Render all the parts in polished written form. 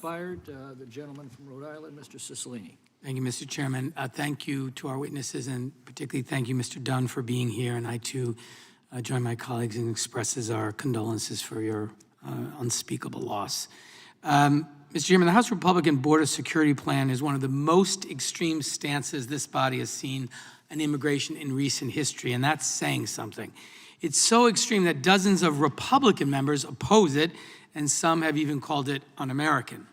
The gentleman from Rhode Island, Mr. Cicilline. Thank you, Mr. Chairman. Thank you to our witnesses, and particularly thank you, Mr. Dunn, for being here. And I, too, join my colleagues in expresses our condolences for your unspeakable loss. Mr. Chairman, the House Republican Border Security Plan is one of the most extreme stances this body has seen on immigration in recent history, and that's saying something. It's so extreme that dozens of Republican members oppose it, and some have even called it un-American.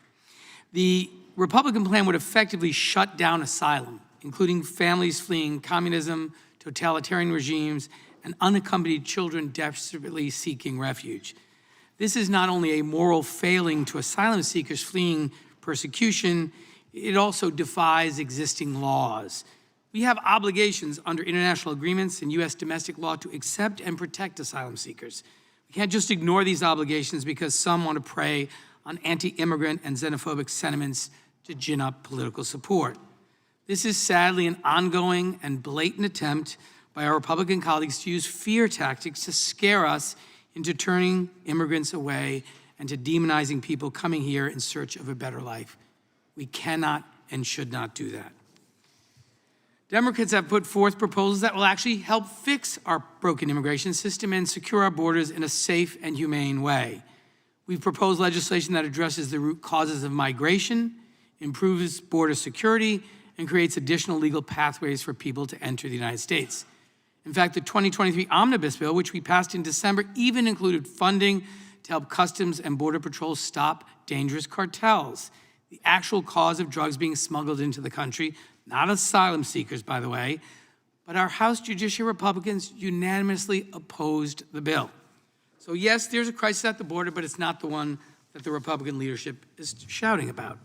The Republican plan would effectively shut down asylum, including families fleeing communism, totalitarian regimes, and unaccompanied children desperately seeking refuge. This is not only a moral failing to asylum seekers fleeing persecution, it also defies existing laws. We have obligations under international agreements and U.S. domestic law to accept and protect asylum seekers. We can't just ignore these obligations because some want to prey on anti-immigrant and xenophobic sentiments to gin up political support. This is sadly an ongoing and blatant attempt by our Republican colleagues to use fear tactics to scare us into turning immigrants away and to demonizing people coming here in search of a better life. We cannot and should not do that. Democrats have put forth proposals that will actually help fix our broken immigration system and secure our borders in a safe and humane way. We've proposed legislation that addresses the root causes of migration, improves border security, and creates additional legal pathways for people to enter the United States. In fact, the 2023 Omnibus Bill, which we passed in December, even included funding to help Customs and Border Patrol stop dangerous cartels, the actual cause of drugs being smuggled into the country, not asylum seekers, by the way, but our House Judiciary Republicans unanimously opposed the bill. So yes, there's a crisis at the border, but it's not the one that the Republican leadership is shouting about.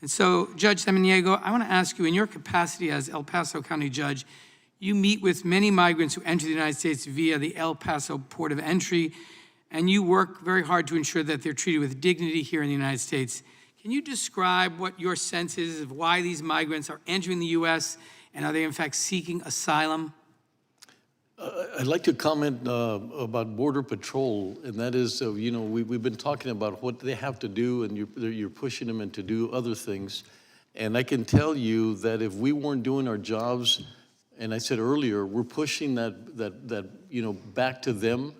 And so, Judge Samaniego, I want to ask you, in your capacity as El Paso County Judge, you meet with many migrants who enter the United States via the El Paso port of entry, and you work very hard to ensure that they're treated with dignity here in the United States. Can you describe what your sense is of why these migrants are entering the U.S., and are they in fact seeking asylum? I'd like to comment about Border Patrol, and that is, you know, we've been talking about what they have to do, and you're pushing them to do other things. And I can tell you that if we weren't doing our jobs, and I said earlier, we're pushing that you know, back to them,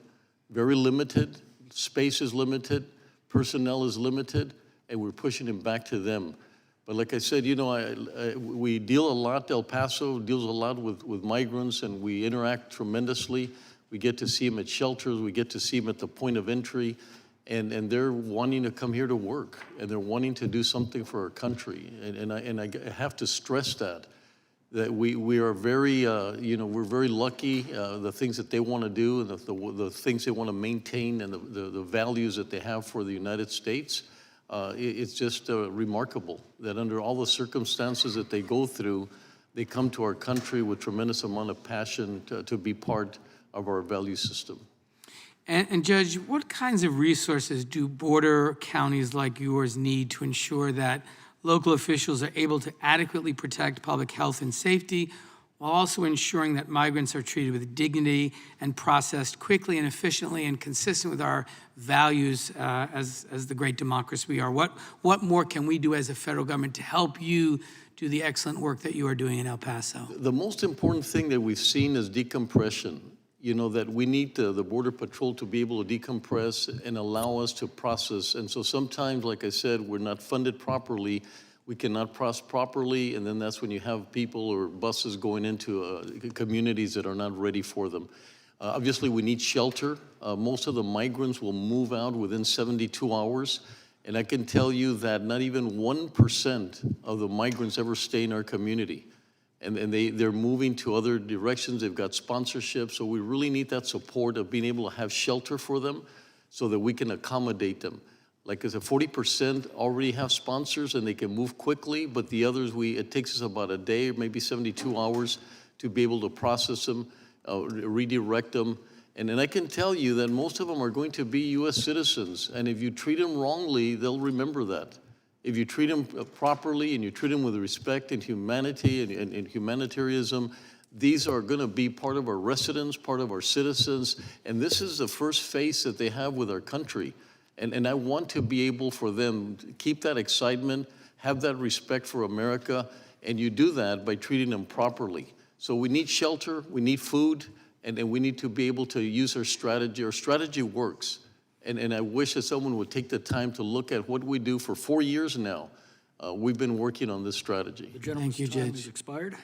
very limited, space is limited, personnel is limited, and we're pushing them back to them. But like I said, you know, we deal a lot, El Paso deals a lot with migrants, and we interact tremendously. We get to see them at shelters, we get to see them at the point of entry, and they're wanting to come here to work, and they're wanting to do something for our country. And I have to stress that we are very, you know, we're very lucky, the things that they want to do, and the things they want to maintain, and the values that they have for the United States. It's just remarkable that under all the circumstances that they go through, they come to our country with tremendous amount of passion to be part of our value system. And Judge, what kinds of resources do border counties like yours need to ensure that local officials are able to adequately protect public health and safety, while also ensuring that migrants are treated with dignity and processed quickly and efficiently and consistent with our values as the great democracy we are? What more can we do as a federal government to help you do the excellent work that you are doing in El Paso? The most important thing that we've seen is decompression. You know, that we need the Border Patrol to be able to decompress and allow us to process. And so sometimes, like I said, we're not funded properly. We cannot process properly, and then that's when you have people or buses going into communities that are not ready for them. Obviously, we need shelter. Most of the migrants will move out within 72 hours, and I can tell you that not even 1% of the migrants ever stay in our community. And they're moving to other directions. They've got sponsorship, so we really need that support of being able to have shelter for them so that we can accommodate them. Like I said, 40% already have sponsors and they can move quickly, but the others, it takes us about a day, maybe 72 hours to be able to process them, redirect them. And I can tell you that most of them are going to be U.S. citizens, and if you treat them wrongly, they'll remember that. If you treat them properly and you treat them with respect and humanity and humanitarianism, these are going to be part of our residents, part of our citizens, and this is the first face that they have with our country. And I want to be able for them to keep that excitement, have that respect for America, and you do that by treating them properly. So we need shelter, we need food, and we need to be able to use our strategy. Our strategy works. And I wish that someone would take the time to look at what we do for 4 years now. We've been working on this strategy. The gentleman's Thank you, time Judge. has expired.